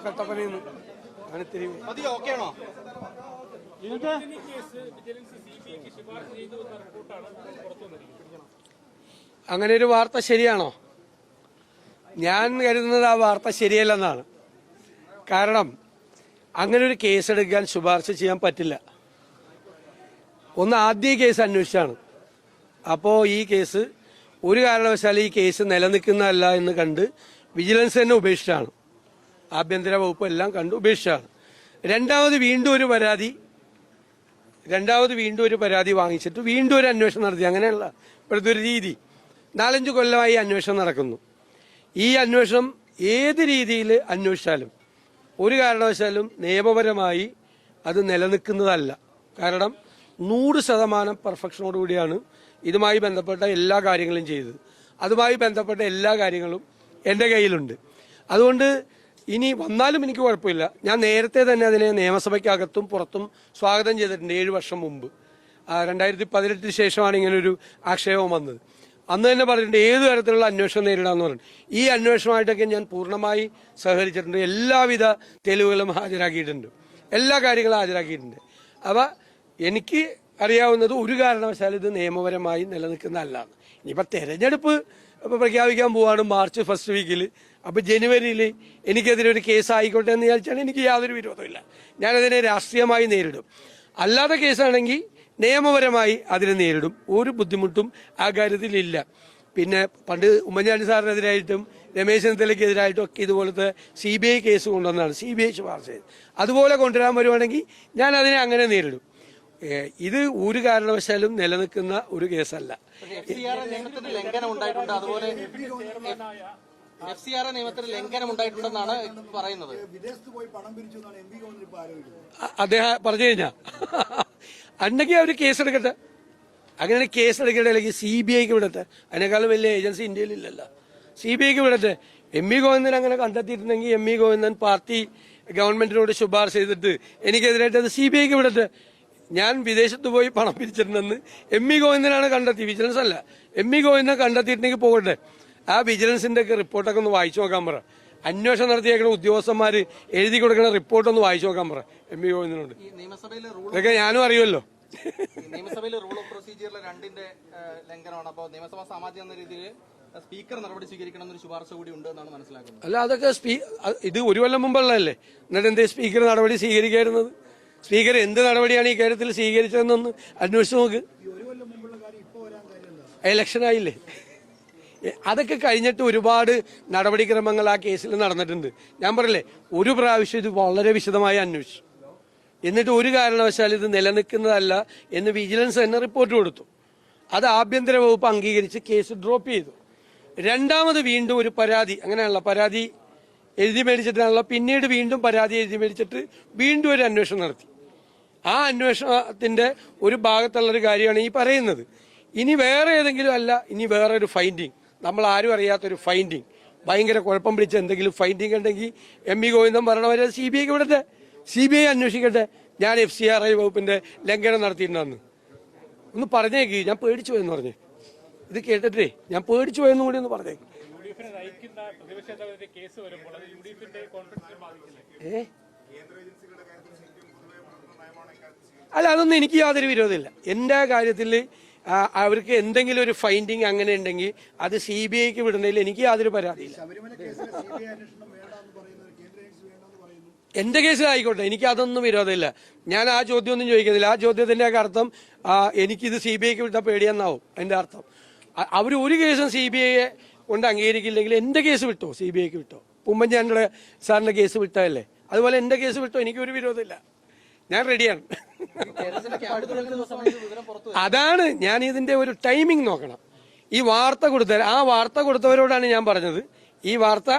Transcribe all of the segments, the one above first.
കട്ടപ്പനയിൽ നിന്ന് ഓക്കെയാണോ? അങ്ങനെ ഒരു വാർത്ത ശരിയാണോ? ഞാൻ കരുതുന്നത് ആ വാർത്ത ശരിയല്ലെന്നാണ്. കാരണം അങ്ങനെ ഒരു കേസെടുക്കാൻ ശുപാർശ ചെയ്യാൻ പറ്റില്ല. ഒന്ന്, ആദ്യ കേസ് അന്വേഷിച്ചാണ്. അപ്പോൾ ഈ കേസ് ഒരു കാരണവശാലും ഈ കേസ് നിലനിൽക്കുന്നതല്ല എന്ന് കണ്ട് വിജിലൻസ് തന്നെ ഉപേക്ഷിച്ചാണ്. ആഭ്യന്തര വകുപ്പ് എല്ലാം കണ്ട് ഉപേക്ഷിച്ചാണ്. രണ്ടാമത് വീണ്ടും ഒരു പരാതി വാങ്ങിച്ചിട്ട് വീണ്ടും ഒരു അന്വേഷണം നടത്തി. അങ്ങനെയുള്ള ഇപ്പോഴത്തെ ഒരു രീതി 4-5 കൊല്ലമായി അന്വേഷണം നടക്കുന്നു. ഈ അന്വേഷണം ഏത് രീതിയിൽ അന്വേഷിച്ചാലും ഒരു കാരണവശാലും നിയമപരമായി അത് നിലനിൽക്കുന്നതല്ല. കാരണം 100% പെർഫെക്ഷനോടുകൂടിയാണ് ഇതുമായി ബന്ധപ്പെട്ട എല്ലാ കാര്യങ്ങളും ചെയ്തത്. അതുമായി ബന്ധപ്പെട്ട എല്ലാ കാര്യങ്ങളും എൻ്റെ കയ്യിലുണ്ട്. അതുകൊണ്ട് ഇനി വന്നാലും എനിക്ക് കുഴപ്പമില്ല. ഞാൻ നേരത്തെ തന്നെ അതിനെ നിയമസഭയ്ക്കകത്തും പുറത്തും സ്വാഗതം ചെയ്തിട്ടുണ്ട്. 7 വർഷം മുമ്പ് 2018 ശേഷമാണ് ഇങ്ങനൊരു ആക്ഷേപം വന്നത്. അന്ന് തന്നെ പറഞ്ഞിട്ടുണ്ട് ഏത് തരത്തിലുള്ള അന്വേഷണം നേരിടാമെന്ന് പറഞ്ഞു. ഈ അന്വേഷണമായിട്ടൊക്കെ ഞാൻ പൂർണ്ണമായി സഹകരിച്ചിട്ടുണ്ട്. എല്ലാവിധ തെളിവുകളും ഹാജരാക്കിയിട്ടുണ്ട്, എല്ലാ കാര്യങ്ങളും ഹാജരാക്കിയിട്ടുണ്ട്. അവ എനിക്ക് അറിയാവുന്നത് ഒരു കാരണവശാലും ഇത് നിയമപരമായി നിലനിൽക്കുന്നതല്ല. ഇനിയിപ്പോൾ തെരഞ്ഞെടുപ്പ് പ്രഖ്യാപിക്കാൻ പോവാണ് മാർച്ച് ഫസ്റ്റ് വീക്കിൽ. അപ്പോൾ ജനുവരിയിൽ എനിക്കെതിരെ ഒരു കേസ് ആയിക്കോട്ടെ എന്ന് വിചാരിച്ചാൽ എനിക്ക് യാതൊരു വിരോധമില്ല. ഞാനതിനെ രാഷ്ട്രീയമായി നേരിടും. അല്ലാത്ത കേസാണെങ്കിൽ നിയമപരമായി അതിനെ നേരിടും. ഒരു ബുദ്ധിമുട്ടും ആ കാര്യത്തിലില്ല. പിന്നെ പണ്ട് ഉമ്മൻചാണ്ടി സാറിനെതിരായിട്ടും രമേശ് ചെന്നിത്തലയ്ക്കെതിരായിട്ടും ഒക്കെ ഇതുപോലത്തെ CBI കേസ് കൊണ്ടുവന്നാണ്. CBI ശുപാർശ ചെയ്ത് അതുപോലെ കൊണ്ടുവരാൻ വരുവാണെങ്കിൽ ഞാൻ അതിനെ അങ്ങനെ നേരിടും. ഇത് ഒരു കാരണവശാലും നിലനിൽക്കുന്ന ഒരു കേസല്ല. നിയമത്തിൽ ലംഘനം ഉണ്ടായിട്ടുണ്ടെന്നാണ് പറയുന്നത്. അദ്ദേഹം പറഞ്ഞു കഴിഞ്ഞാ അന്നെങ്കിൽ അവർ കേസെടുക്കട്ടെ. അങ്ങനെ കേസെടുക്കട്ടെ, അല്ലെങ്കിൽ CBIക്ക് വിടട്ടെ. അതിനേക്കാളും വലിയ ഏജൻസി ഇന്ത്യയിലില്ലല്ലോ. CBIക്ക് വിടട്ടെ. MV ഗോവിന്ദൻ അങ്ങനെ കണ്ടെത്തിയിട്ടുണ്ടെങ്കിൽ MV ഗോവിന്ദൻ പാർട്ടി ഗവൺമെന്റിനോട് ശുപാർശ ചെയ്തിട്ട് എനിക്കെതിരായിട്ട് അത് CBIക്ക് വിടട്ടെ. ഞാൻ വിദേശത്ത് പോയി പണം പിരിച്ചിട്ടുണ്ടെന്ന് MV ഗോവിന്ദനാണ് കണ്ടെത്തി, വിജിലൻസ് അല്ല. MV ഗോവിന്ദൻ കണ്ടെത്തിയിട്ടുണ്ടെങ്കിൽ പോകട്ടെ. ആ വിജിലൻസിന്റെ ഒക്കെ റിപ്പോർട്ടൊക്കെ ഒന്ന് വായിച്ചു നോക്കാൻ പറ. അന്വേഷണം നടത്തിയേക്കുന്ന ഉദ്യോഗസ്ഥന്മാര് എഴുതി കൊടുക്കുന്ന റിപ്പോർട്ടൊന്ന് വായിച്ചു നോക്കാൻ പറ MV ഗോവിന്ദനോട്. ഇതൊക്കെ ഞാനും അറിയുമല്ലോ. നിയമസഭയിലെ റൂൾ ഓഫ് പ്രൊസീജിയറിലെ 2ന്റെ ലംഘനമാണ്. അപ്പോൾ നിയമസഭാ സാമാജിക എന്ന രീതിയിൽ സ്പീക്കർ നടപടി സ്വീകരിക്കണം എന്നൊരു ശുപാർശ കൂടി ഉണ്ട് എന്നാണ് മനസ്സിലാക്കുന്നത്. അല്ല, അതൊക്കെ ഇത് 1 കൊല്ലം മുമ്പുള്ളതല്ലേ. എന്നിട്ട് എന്തേ സ്പീക്കർ നടപടി സ്വീകരിക്കായിരുന്നത്? സ്പീക്കർ എന്ത് നടപടിയാണ് ഈ കാര്യത്തിൽ സ്വീകരിച്ചതെന്നൊന്ന് അന്വേഷിച്ച് നോക്ക്. ഇലക്ഷനായില്ലേ? അതൊക്കെ കഴിഞ്ഞിട്ട് ഒരുപാട് നടപടിക്രമങ്ങൾ ആ കേസിൽ നടന്നിട്ടുണ്ട്. ഞാൻ പറയില്ലേ, ഒരു പ്രാവശ്യം ഇത് വളരെ വിശദമായി അന്വേഷിച്ചു. എന്നിട്ട് ഒരു കാരണവശാലും ഇത് നിലനിൽക്കുന്നതല്ല എന്ന് വിജിലൻസ് തന്നെ റിപ്പോർട്ട് കൊടുത്തു. അത് ആഭ്യന്തര വകുപ്പ് അംഗീകരിച്ച് കേസ് ഡ്രോപ്പ് ചെയ്തു. രണ്ടാമത് വീണ്ടും ഒരു പരാതി, അങ്ങനെയാണല്ലോ, പരാതി എഴുതി മേടിച്ചിട്ടാണല്ലോ. പിന്നീട് വീണ്ടും പരാതി എഴുതി മേടിച്ചിട്ട് വീണ്ടും ഒരു അന്വേഷണം നടത്തി. ആ അന്വേഷണത്തിന്റെ ഒരു ഭാഗത്തുള്ളൊരു കാര്യമാണ് ഈ പറയുന്നത്. ഇനി വേറെ ഏതെങ്കിലും അല്ല, ഇനി വേറൊരു ഫൈൻഡിങ്, നമ്മൾ ആരും അറിയാത്തൊരു ഫൈൻഡിങ്, ഭയങ്കര കുഴപ്പം പിടിച്ച എന്തെങ്കിലും ഫൈൻഡിങ് ഉണ്ടെങ്കിൽ MV ഗോവിന്ദൻ ഭരണവരെ CBIക്ക് വിടട്ടെ. CBI അന്വേഷിക്കട്ടെ. ഞാൻ FCRI വകുപ്പിന്റെ ലംഘനം നടത്തിയിട്ടുണ്ടെന്ന് ഒന്ന് പറഞ്ഞേക്ക്. ഞാൻ പേടിച്ചു പോയെന്ന് പറഞ്ഞേ. ഇത് കേട്ടിട്ടേ ഞാൻ പേടിച്ചു പോയെന്നും കൂടി ഒന്ന് പറഞ്ഞേക്ക്. അല്ല, അതൊന്നും എനിക്ക് യാതൊരു വിരോധമില്ല. എന്റെ കാര്യത്തിൽ അവർക്ക് എന്തെങ്കിലും ഒരു ഫൈൻഡിങ് അങ്ങനെ ഉണ്ടെങ്കിൽ അത് CBIക്ക് വിടുന്നതിൽ എനിക്ക് യാതൊരു പരാതിയില്ല. എന്റെ കേസ് ആയിക്കോട്ടെ, എനിക്ക് അതൊന്നും വിരോധമില്ല. ഞാൻ ആ ചോദ്യം ഒന്നും ചോദിക്കുന്നില്ല. ആ ചോദ്യത്തിന്റെ ഒക്കെ അർത്ഥം എനിക്കിത് CBIക്ക് വിട്ടാൽ പേടിയെന്നാവും അതിന്റെ അർത്ഥം. അവർ ഒരു കേസും CBIയെ കൊണ്ട് അംഗീകരിക്കില്ലെങ്കിൽ എന്റെ കേസ് വിട്ടോ, CBIക്ക് വിട്ടോ. ഉമ്മൻചാണ്ടിയുടെ സാറിന്റെ കേസ് വിട്ടതല്ലേ, അതുപോലെ എന്റെ കേസ് വിട്ടോ. എനിക്കൊരു വിരോധമില്ല, ഞാൻ റെഡിയാണ്. അതാണ് ഞാൻ ഇതിന്റെ ഒരു ടൈമിംഗ് നോക്കണം. ഈ വാർത്ത ആ വാർത്ത കൊടുത്തവരോടാണ് ഞാൻ പറഞ്ഞത്. ഈ വാർത്ത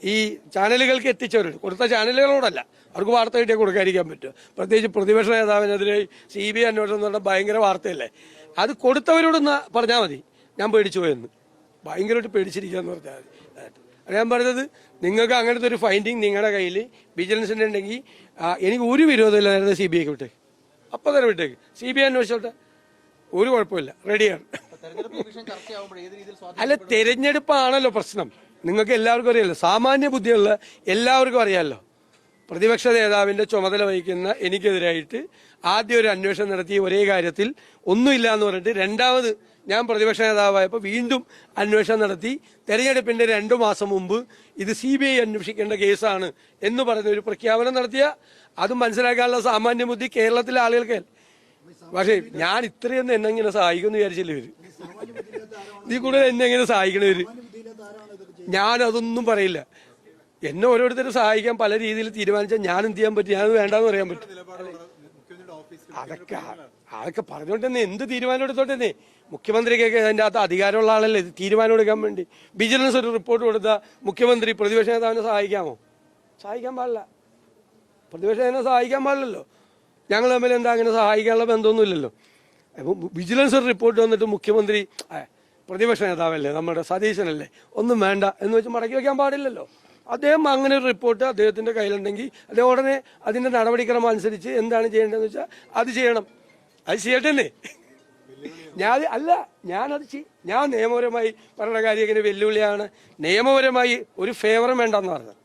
ഈ ചാനലുകൾക്ക് എത്തിച്ചവരോട്, കൊടുത്ത ചാനലുകളോടല്ല. അവർക്ക് വാർത്ത കിട്ടിയാൽ കൊടുക്കാതിരിക്കാൻ പറ്റുമോ? പ്രത്യേകിച്ച് പ്രതിപക്ഷ നേതാവിനെതിരെ CBI അന്വേഷണം എന്ന് പറഞ്ഞാൽ ഭയങ്കര വാർത്തയല്ലേ. അത് കൊടുത്തവരോടൊന്ന് പറഞ്ഞാൽ മതി. ഞാൻ പേടിച്ചു പോയെന്ന്, ഭയങ്കരമായിട്ട് പേടിച്ചിരിക്കാന്ന് പറഞ്ഞാൽ മതി. ഞാൻ പറഞ്ഞത്, നിങ്ങൾക്ക് അങ്ങനത്തെ ഒരു ഫൈൻഡിങ് നിങ്ങളുടെ കയ്യിൽ വിജിലൻസിന്റെ ഉണ്ടെങ്കിൽ എനിക്ക് ഒരു വിരോധമില്ലായിരുന്നു. CBIക്ക് വിട്ടേക്ക്, അപ്പം തന്നെ വിട്ടേക്ക്. CBI അന്വേഷിച്ചോട്ടെ, ഒരു കുഴപ്പമില്ല, റെഡിയാണ്. അല്ല, തെരഞ്ഞെടുപ്പാണല്ലോ പ്രശ്നം. നിങ്ങൾക്ക് എല്ലാവർക്കും അറിയാമല്ലോ, സാമാന്യ ബുദ്ധിയുള്ള എല്ലാവർക്കും അറിയാമല്ലോ. പ്രതിപക്ഷ നേതാവിന്റെ ചുമതല വഹിക്കുന്ന എനിക്കെതിരായിട്ട് ആദ്യം ഒരു അന്വേഷണം നടത്തി ഒരേ കാര്യത്തിൽ ഒന്നുമില്ല എന്ന് പറഞ്ഞിട്ട് രണ്ടാമത് ഞാൻ പ്രതിപക്ഷ നേതാവായപ്പോൾ വീണ്ടും അന്വേഷണം നടത്തി തെരഞ്ഞെടുപ്പിന്റെ 2 മാസം മുമ്പ് ഇത് CBI അന്വേഷിക്കേണ്ട കേസാണ് എന്ന് പറഞ്ഞ ഒരു പ്രഖ്യാപനം നടത്തിയ അത് മനസ്സിലാക്കാനുള്ള സാമാന്യ ബുദ്ധി കേരളത്തിലെ ആളുകൾക്ക്. പക്ഷേ ഞാൻ ഇത്രയൊന്നും എന്നെ ഇങ്ങനെ സഹായിക്കുമെന്ന് വിചാരിച്ചില്ല ഇവര്. ഇതിൽ കൂടുതൽ എന്നെ എങ്ങനെ സഹായിക്കണവര്? ഞാനതൊന്നും പറയില്ല. എന്നെ ഓരോരുത്തരും സഹായിക്കാൻ പല രീതിയിൽ തീരുമാനിച്ചാൽ ഞാൻ എന്ത് ചെയ്യാൻ പറ്റും? ഞാനത് വേണ്ടാന്ന് പറയാൻ പറ്റും. അതൊക്കെ പറഞ്ഞോണ്ട് തന്നെ എന്ത് തീരുമാനം എടുത്തോട്ടെ. മുഖ്യമന്ത്രിക്കൊക്കെ അതിൻ്റെ അകത്ത് അധികാരമുള്ള ആളല്ലേ തീരുമാനം എടുക്കാൻ വേണ്ടി. വിജിലൻസ് ഒരു റിപ്പോർട്ട് കൊടുത്താൽ മുഖ്യമന്ത്രി പ്രതിപക്ഷ നേതാവിനെ സഹായിക്കാമോ? സഹായിക്കാൻ പാടില്ല. പ്രതിപക്ഷ നേതാവിനെ സഹായിക്കാൻ പാടില്ലല്ലോ. ഞങ്ങൾ തമ്മിൽ എന്താ അങ്ങനെ സഹായിക്കാനുള്ള ബന്ധമൊന്നുമില്ലല്ലോ. അപ്പം വിജിലൻസ് ഒരു റിപ്പോർട്ട് വന്നിട്ട് മുഖ്യമന്ത്രി പ്രതിപക്ഷ നേതാവല്ലേ, നമ്മുടെ സതീശനല്ലേ, ഒന്നും വേണ്ട എന്ന് വെച്ച് മടക്കി വയ്ക്കാൻ പാടില്ലല്ലോ. അദ്ദേഹം അങ്ങനെ ഒരു റിപ്പോർട്ട് അദ്ദേഹത്തിന്റെ കയ്യിലുണ്ടെങ്കിൽ അദ്ദേഹം ഉടനെ അതിന്റെ നടപടിക്രമം അനുസരിച്ച് എന്താണ് ചെയ്യേണ്ടതെന്ന് വെച്ചാൽ അത് ചെയ്യണം. അത് ചെയ്യട്ടെ. ഞാൻ നിയമപരമായി പറഞ്ഞ കാര്യം ഇങ്ങനെ വെല്ലുവിളിയാണ്. നിയമപരമായി ഒരു ഫേവറും വേണ്ടെന്ന് പറഞ്ഞത്.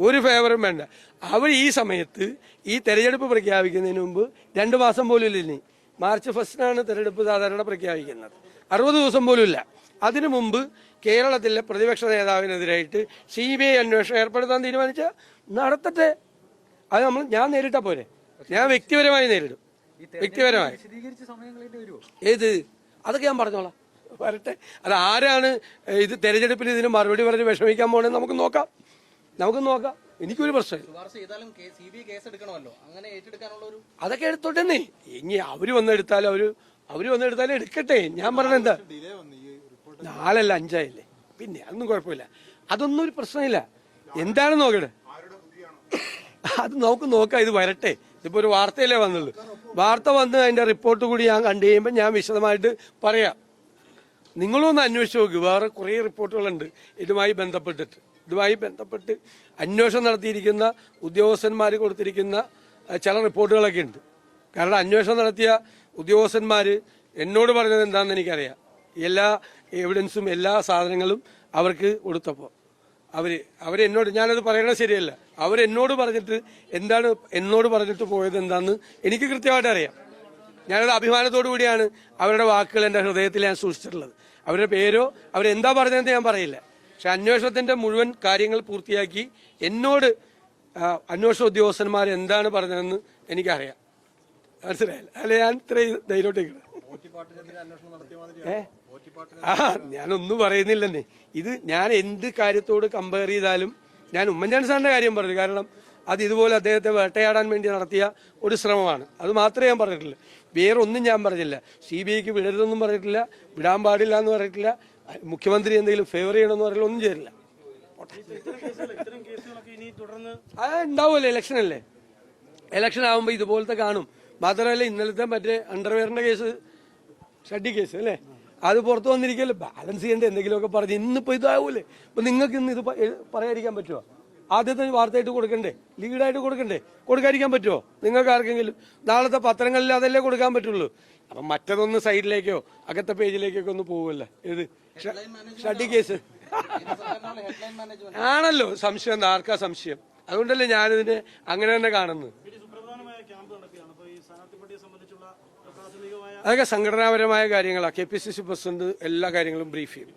ഒരു ഫേവറും വേണ്ട. അവർ ഈ സമയത്ത് ഈ തെരഞ്ഞെടുപ്പ് പ്രഖ്യാപിക്കുന്നതിന് മുമ്പ് 2 മാസം പോലും ഇല്ല. ഇനി മാർച്ച് 1-നാണ് തെരഞ്ഞെടുപ്പ് സാധാരണ പ്രഖ്യാപിക്കുന്നത്. 60 ദിവസം പോലും ഇല്ല. അതിനു മുമ്പ് കേരളത്തിലെ പ്രതിപക്ഷ നേതാവിനെതിരായിട്ട് CBI അന്വേഷണം ഏർപ്പെടുത്താൻ തീരുമാനിച്ച നടത്തട്ടെ. അത് ഞാൻ നേരിട്ടാ പോരെ. ഞാൻ വ്യക്തിപരമായി നേരിടും. വ്യക്തിപരമായി ഏത് അതൊക്കെ ഞാൻ പറഞ്ഞോളാം. വരട്ടെ. അത് ആരാണ് ഇത് തെരഞ്ഞെടുപ്പിന് ഇതിന് മറുപടി പറഞ്ഞ് വിഷമിക്കാൻ പോണെന്ന് നമുക്ക് നോക്കാം. എനിക്കൊരു പ്രശ്നമില്ല. അതൊക്കെ എടുത്തോട്ടെ. ഇനി അവര് വന്നെടുത്താലും എടുക്കട്ടെ. ഞാൻ പറഞ്ഞ എന്താ, 4 അല്ല 5 ആയില്ലേ, പിന്നെ അതൊന്നും കുഴപ്പമില്ല. അതൊന്നും ഒരു പ്രശ്നമില്ല. എന്താണ് നോക്കട്ടെ, അത് നോക്കാം. ഇത് വരട്ടെ. ഇതിപ്പോ ഒരു വാർത്തയിലേ വന്നുള്ളൂ. വാർത്ത വന്ന് അതിന്റെ റിപ്പോർട്ട് കൂടി ഞാൻ കണ്ടു കഴിയുമ്പോൾ ഞാൻ വിശദമായിട്ട് പറയാം. നിങ്ങളൊന്ന് അന്വേഷിച്ച് നോക്ക്. വേറെ കുറേ റിപ്പോർട്ടുകളുണ്ട് ഇതുമായി ബന്ധപ്പെട്ട് അന്വേഷണം നടത്തിയിരിക്കുന്ന ഉദ്യോഗസ്ഥന്മാർ കൊടുത്തിരിക്കുന്ന ചില റിപ്പോർട്ടുകളൊക്കെ ഉണ്ട്. കാരണം അന്വേഷണം നടത്തിയ ഉദ്യോഗസ്ഥന്മാർ എന്നോട് പറഞ്ഞത് എന്താണെന്ന് എനിക്കറിയാം. എല്ലാ എവിഡൻസും എല്ലാ സാധനങ്ങളും അവർക്ക് കൊടുത്തപ്പോൾ അവരെന്നോട്, ഞാനത് പറയണത് ശരിയല്ല, അവരെന്നോട് പറഞ്ഞിട്ട് എന്താണ് എന്നോട് പറഞ്ഞിട്ട് പോയത് എന്താണെന്ന് എനിക്ക് കൃത്യമായിട്ട് അറിയാം. ഞാനത് അഭിമാനത്തോടു കൂടിയാണ് അവരുടെ വാക്കുകൾ എൻ്റെ ഹൃദയത്തിൽ ഞാൻ സൂക്ഷിച്ചിട്ടുള്ളത്. അവരുടെ പേരോ അവരെന്താ പറഞ്ഞതെന്ന് ഞാൻ പറയില്ല. പക്ഷെ അന്വേഷണത്തിന്റെ മുഴുവൻ കാര്യങ്ങൾ പൂർത്തിയാക്കി എന്നോട് അന്വേഷണ ഉദ്യോഗസ്ഥന്മാർ എന്താണ് പറഞ്ഞതെന്ന് എനിക്കറിയാം. മനസ്സിലായില്ല? അല്ലെ ഞാൻ ഇത്രയും ധൈര്യമായിട്ടേക്ക് ഞാനൊന്നും പറയുന്നില്ലെന്നേ. ഇത് ഞാൻ എന്ത് കാര്യത്തോട് കമ്പയർ ചെയ്താലും ഞാൻ ഉമ്മൻചാണ്ടി സാറിന്റെ കാര്യം പറഞ്ഞു. കാരണം അത് ഇതുപോലെ അദ്ദേഹത്തെ വേട്ടയാടാൻ വേണ്ടി നടത്തിയ ഒരു ശ്രമമാണ്. അത് മാത്രമേ ഞാൻ പറഞ്ഞിട്ടില്ല. വേറെ ഒന്നും ഞാൻ പറഞ്ഞില്ല. CBIക്ക് വിടരുതെന്നും പറഞ്ഞിട്ടില്ല, വിടാൻ പാടില്ല എന്ന് പറഞ്ഞിട്ടില്ല, മുഖ്യമന്ത്രി എന്തെങ്കിലും ഫേവർ ചെയ്യണമെന്ന് പറയില്ല, ഒന്നും ചെയ്തില്ല. ഉണ്ടാവുമല്ലോ, ഇലക്ഷൻ അല്ലേ. ഇലക്ഷൻ ആകുമ്പോൾ ഇതുപോലത്തെ കാണും. മാത്രമല്ല ഇന്നലത്തെ മറ്റേ അണ്ടർവെയറിന്റെ കേസ്, ഷഡ്ഡി കേസ് അല്ലേ, അത് പുറത്തു വന്നിരിക്കല്ലോ. ബാലൻസ് ചെയ്യേണ്ട എന്തെങ്കിലുമൊക്കെ പറഞ്ഞ് ഇന്നിപ്പോ ഇതാവൂലേ. ഇപ്പൊ നിങ്ങൾക്ക് ഇന്ന് ഇത് പറയാതിരിക്കാൻ പറ്റുമോ? ആദ്യത്തെ വാർത്തയായിട്ട് കൊടുക്കണ്ടേ, ലീഡായിട്ട് കൊടുക്കാതിരിക്കാൻ പറ്റുമോ നിങ്ങൾക്ക് ആർക്കെങ്കിലും? നാളത്തെ പത്രങ്ങളിൽ അതല്ലേ കൊടുക്കാൻ പറ്റുള്ളൂ. അപ്പൊ മറ്റതൊന്ന് സൈഡിലേക്കോ അകത്തെ പേജിലേക്കൊക്കെ ഒന്ന് പോവല്ലേ. ഇത് ഷഡ്ഡി കേസ് ആണല്ലോ. സംശയം എന്താ, ആർക്കാ സംശയം? അതുകൊണ്ടല്ലേ ഞാനിതിനെ അങ്ങനെ തന്നെ കാണുന്നത്. അതൊക്കെ സംഘടനാപരമായ കാര്യങ്ങളാണ്. KPCC പ്രസിഡന്റ് എല്ലാ കാര്യങ്ങളും ബ്രീഫ് ചെയ്യും.